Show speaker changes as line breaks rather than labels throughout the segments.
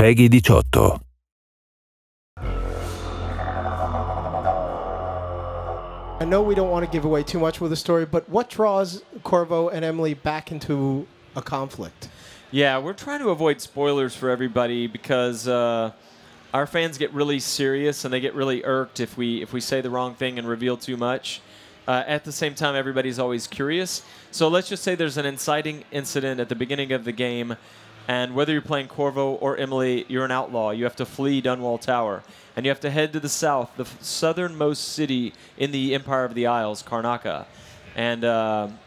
PEGI 18.
I know we don't want to give away too much with the story, but what draws Corvo and Emily back into a conflict?
Yeah, we're trying to avoid spoilers for everybody because our fans get really serious and they get really irked if we say the wrong thing and reveal too much. At the same time, everybody's always curious. So let's just say there's an inciting incident at the beginning of the game, and whether you're playing Corvo or Emily, you're an outlaw. You have to flee Dunwall Tower, and you have to head to the south, the southernmost city in the Empire of the Isles, Karnaca. And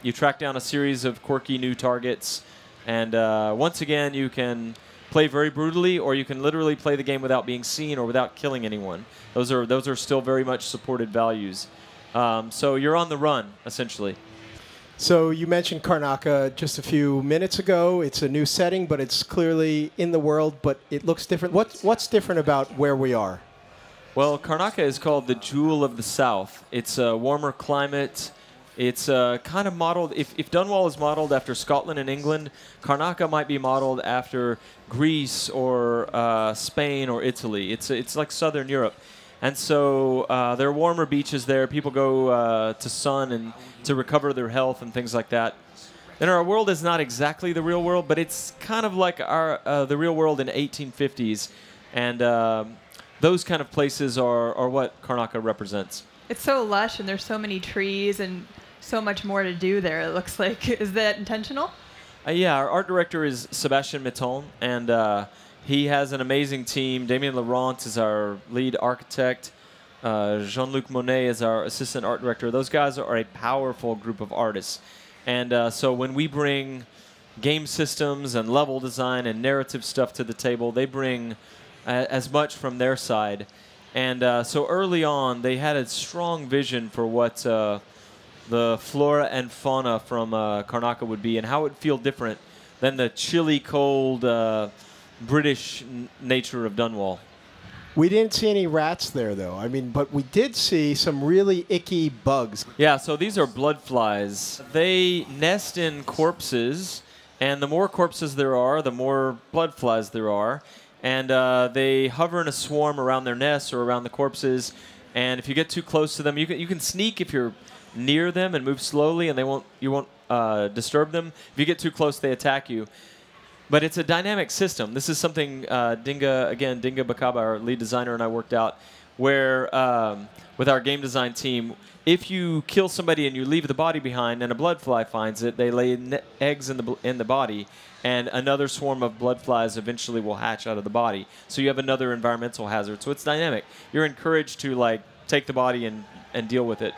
you track down a series of quirky new targets, and once again, you can play very brutally, or you can literally play the game without being seen or without killing anyone. Those are still very much supported values. So you're on the run, essentially.
So you mentioned Karnaca just a few minutes ago. It's a new setting, but it's clearly in the world, but it looks different. What's different about where we are?
Well, Karnaca is called the Jewel of the South. It's a warmer climate. It's kind of modeled, if Dunwall is modeled after Scotland and England, Karnaca might be modeled after Greece or Spain or Italy. It's like Southern Europe. And so there are warmer beaches there. People go to sun and to recover their health and things like that. And our world is not exactly the real world, but it's kind of like the real world in 1850s. And those kind of places are what Karnaca represents.
It's so lush, and there's so many trees and so much more to do there, it looks like. Is that intentional?
Yeah, our art director is Sébastien Mitton, and he has an amazing team. Damien Laurent is our lead architect. Jean-Luc Monet is our assistant art director. Those guys are a powerful group of artists. And so when we bring game systems and level design and narrative stuff to the table, they bring as much from their side. And so early on, they had a strong vision for what the flora and fauna from Karnaca would be and how it would feel different than the chilly, cold British nature of Dunwall.
We didn't see any rats there, though. I mean, but we did see some really icky bugs.
Yeah, so these are blood flies. They nest in corpses, and the more corpses there are, the more blood flies there are. And they hover in a swarm around their nests or around the corpses. And if you get too close to them, you can sneak if you're near them and move slowly, and you won't disturb them. If you get too close, they attack you. But it's a dynamic system. This is something Dinga Bakaba, our lead designer, and I worked out, where with our game design team, if you kill somebody and you leave the body behind and a blood fly finds it, they lay eggs in the body, and another swarm of blood flies eventually will hatch out of the body. So you have another environmental hazard. So it's dynamic. You're encouraged to take the body and deal with it.